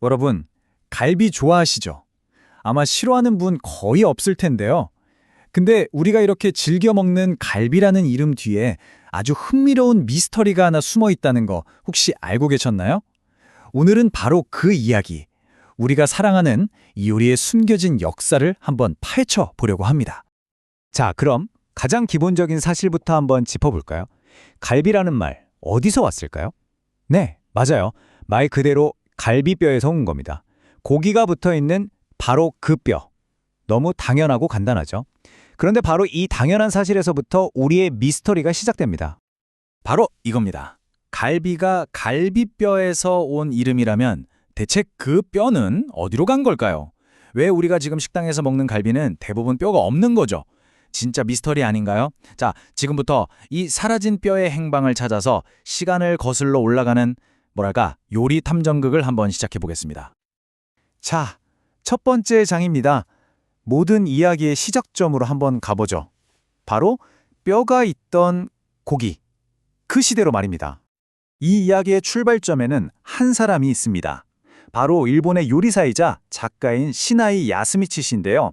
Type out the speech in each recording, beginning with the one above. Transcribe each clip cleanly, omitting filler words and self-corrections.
여러분, 갈비 좋아하시죠? 아마 싫어하는 분 거의 없을 텐데요. 근데 우리가 이렇게 즐겨 먹는 갈비라는 이름 뒤에 아주 흥미로운 미스터리가 하나 숨어 있다는 거 혹시 알고 계셨나요? 오늘은 바로 그 이야기, 우리가 사랑하는 이 요리의 숨겨진 역사를 한번 파헤쳐 보려고 합니다. 자, 그럼 가장 기본적인 사실부터 한번 짚어볼까요? 갈비라는 말, 어디서 왔을까요? 네, 맞아요. 말 그대로 갈비뼈에서 온 겁니다. 고기가 붙어있는 바로 그 뼈. 너무 당연하고 간단하죠. 그런데 바로 이 당연한 사실에서부터 우리의 미스터리가 시작됩니다. 바로 이겁니다. 갈비가 갈비뼈에서 온 이름이라면 대체 그 뼈는 어디로 간 걸까요? 왜 우리가 지금 식당에서 먹는 갈비는 대부분 뼈가 없는 거죠? 진짜 미스터리 아닌가요? 자, 지금부터 이 사라진 뼈의 행방을 찾아서 시간을 거슬러 올라가는 요리 탐정극을 한번 시작해 보겠습니다. 자, 첫 번째 장입니다. 모든 이야기의 시작점으로 한번 가보죠. 바로 뼈가 있던 고기. 그 시대로 말입니다. 이 이야기의 출발점에는 한 사람이 있습니다. 바로 일본의 요리사이자 작가인 시나이 야스미치 씨인데요.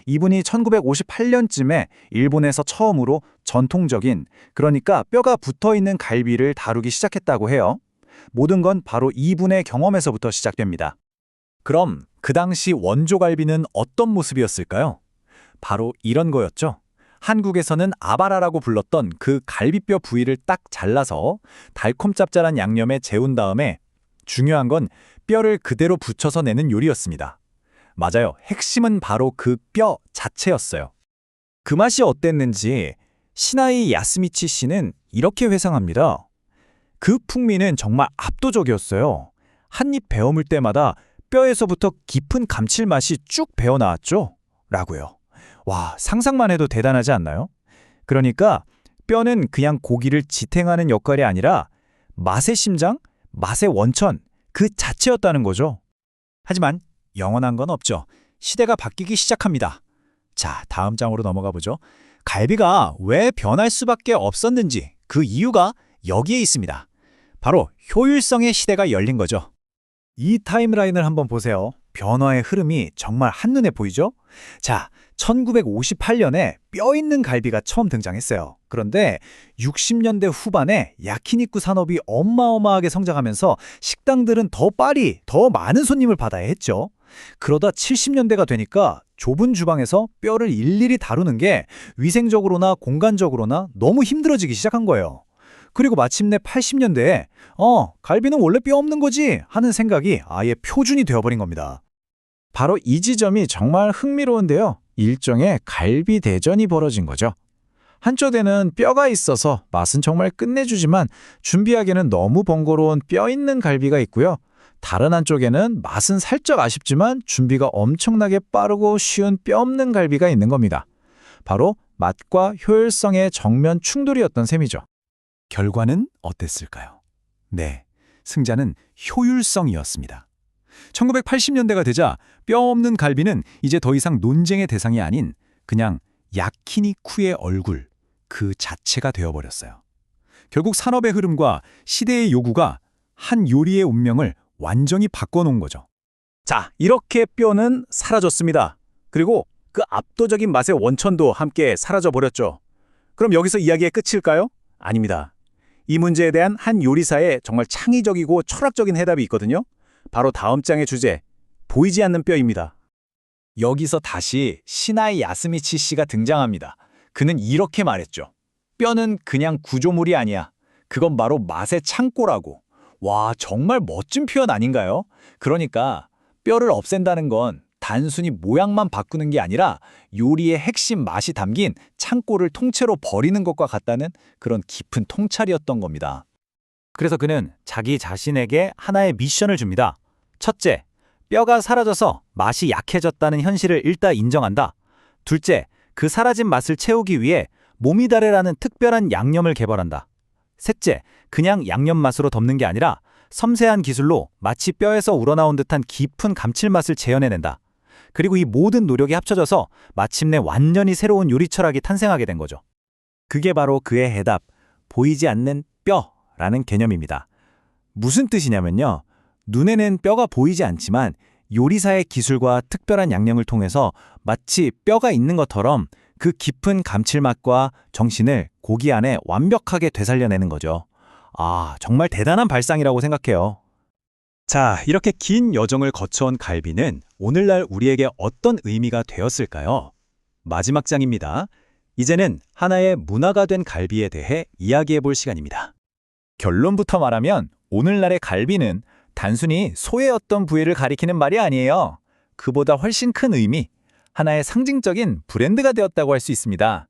이분이 1958년쯤에 일본에서 처음으로 전통적인, 그러니까 뼈가 붙어있는 갈비를 다루기 시작했다고 해요. 모든 건 바로 이분의 경험에서부터 시작됩니다. 그럼 그 당시 원조 갈비는 어떤 모습이었을까요? 바로 이런 거였죠. 한국에서는 아바라라고 불렀던 그 갈비뼈 부위를 딱 잘라서 달콤 짭짤한 양념에 재운 다음에, 중요한 건 뼈를 그대로 붙여서 내는 요리였습니다. 맞아요. 핵심은 바로 그 뼈 자체였어요. 그 맛이 어땠는지 시나이 야스미치 씨는 이렇게 회상합니다. 그 풍미는 정말 압도적이었어요. 한 입 베어물 때마다 뼈에서부터 깊은 감칠맛이 쭉 배어나왔죠? 라고요. 와, 상상만 해도 대단하지 않나요? 그러니까 뼈는 그냥 고기를 지탱하는 역할이 아니라 맛의 심장, 맛의 원천, 그 자체였다는 거죠. 하지만 영원한 건 없죠. 시대가 바뀌기 시작합니다. 자, 다음 장으로 넘어가 보죠. 갈비가 왜 변할 수밖에 없었는지 그 이유가 여기에 있습니다. 바로 효율성의 시대가 열린 거죠. 이 타임라인을 한번 보세요. 변화의 흐름이 정말 한눈에 보이죠? 자, 1958년에 뼈 있는 갈비가 처음 등장했어요. 그런데 60년대 후반에 야키니쿠 산업이 어마어마하게 성장하면서 식당들은 더 빨리, 더 많은 손님을 받아야 했죠. 그러다 70년대가 되니까 좁은 주방에서 뼈를 일일이 다루는 게 위생적으로나 공간적으로나 너무 힘들어지기 시작한 거예요. 그리고 마침내 80년대에 갈비는 원래 뼈 없는 거지 하는 생각이 아예 표준이 되어버린 겁니다. 바로 이 지점이 정말 흥미로운데요. 일종의 갈비 대전이 벌어진 거죠. 한쪽에는 뼈가 있어서 맛은 정말 끝내주지만 준비하기에는 너무 번거로운 뼈 있는 갈비가 있고요. 다른 한쪽에는 맛은 살짝 아쉽지만 준비가 엄청나게 빠르고 쉬운 뼈 없는 갈비가 있는 겁니다. 바로 맛과 효율성의 정면 충돌이었던 셈이죠. 결과는 어땠을까요? 네, 승자는 효율성이었습니다. 1980년대가 되자 뼈 없는 갈비는 이제 더 이상 논쟁의 대상이 아닌 그냥 야키니쿠의 얼굴, 그 자체가 되어버렸어요. 결국 산업의 흐름과 시대의 요구가 한 요리의 운명을 완전히 바꿔놓은 거죠. 자, 이렇게 뼈는 사라졌습니다. 그리고 그 압도적인 맛의 원천도 함께 사라져버렸죠. 그럼 여기서 이야기의 끝일까요? 아닙니다. 이 문제에 대한 한 요리사의 정말 창의적이고 철학적인 해답이 있거든요. 바로 다음 장의 주제, 보이지 않는 뼈입니다. 여기서 다시 시나이 야스미치 씨가 등장합니다. 그는 이렇게 말했죠. 뼈는 그냥 구조물이 아니야. 그건 바로 맛의 창고라고. 와, 정말 멋진 표현 아닌가요? 그러니까 뼈를 없앤다는 건 단순히 모양만 바꾸는 게 아니라 요리의 핵심 맛이 담긴 창고를 통째로 버리는 것과 같다는 그런 깊은 통찰이었던 겁니다. 그래서 그는 자기 자신에게 하나의 미션을 줍니다. 첫째, 뼈가 사라져서 맛이 약해졌다는 현실을 일단 인정한다. 둘째, 그 사라진 맛을 채우기 위해 모미다레라는 특별한 양념을 개발한다. 셋째, 그냥 양념 맛으로 덮는 게 아니라 섬세한 기술로 마치 뼈에서 우러나온 듯한 깊은 감칠맛을 재현해낸다. 그리고 이 모든 노력이 합쳐져서 마침내 완전히 새로운 요리 철학이 탄생하게 된 거죠. 그게 바로 그의 해답, 보이지 않는 뼈라는 개념입니다. 무슨 뜻이냐면요. 눈에는 뼈가 보이지 않지만 요리사의 기술과 특별한 양념을 통해서 마치 뼈가 있는 것처럼 그 깊은 감칠맛과 정신을 고기 안에 완벽하게 되살려내는 거죠. 아, 정말 대단한 발상이라고 생각해요. 자, 이렇게 긴 여정을 거쳐온 갈비는 오늘날 우리에게 어떤 의미가 되었을까요? 마지막 장입니다. 이제는 하나의 문화가 된 갈비에 대해 이야기해 볼 시간입니다. 결론부터 말하면 오늘날의 갈비는 단순히 소의 어떤 부위를 가리키는 말이 아니에요. 그보다 훨씬 큰 의미, 하나의 상징적인 브랜드가 되었다고 할 수 있습니다.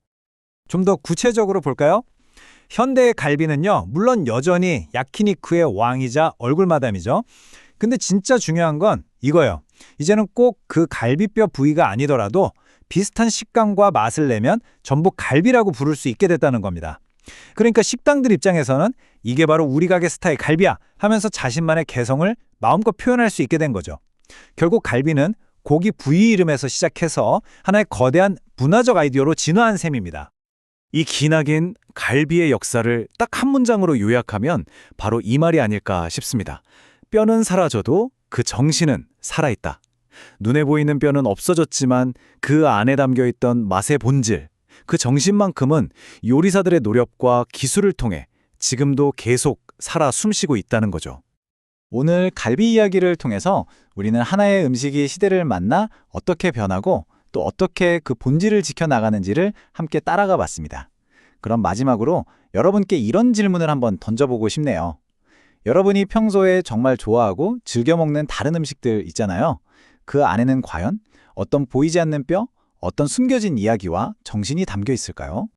좀 더 구체적으로 볼까요? 현대의 갈비는요, 물론 여전히 야키니쿠의 왕이자 얼굴마담이죠. 근데 진짜 중요한 건 이거예요. 이제는 꼭 그 갈비뼈 부위가 아니더라도 비슷한 식감과 맛을 내면 전부 갈비라고 부를 수 있게 됐다는 겁니다. 그러니까 식당들 입장에서는 이게 바로 우리 가게 스타일 갈비야 하면서 자신만의 개성을 마음껏 표현할 수 있게 된 거죠. 결국 갈비는 고기 부위 이름에서 시작해서 하나의 거대한 문화적 아이디어로 진화한 셈입니다. 이 기나긴 갈비의 역사를 딱 한 문장으로 요약하면 바로 이 말이 아닐까 싶습니다. 뼈는 사라져도 그 정신은 살아있다. 눈에 보이는 뼈는 없어졌지만 그 안에 담겨있던 맛의 본질, 그 정신만큼은 요리사들의 노력과 기술을 통해 지금도 계속 살아 숨쉬고 있다는 거죠. 오늘 갈비 이야기를 통해서 우리는 하나의 음식이 시대를 만나 어떻게 변하고 또 어떻게 그 본질을 지켜나가는지를 함께 따라가 봤습니다. 그럼 마지막으로 여러분께 이런 질문을 한번 던져보고 싶네요. 여러분이 평소에 정말 좋아하고 즐겨 먹는 다른 음식들 있잖아요. 그 안에는 과연 어떤 보이지 않는 뼈, 어떤 숨겨진 이야기와 정신이 담겨 있을까요?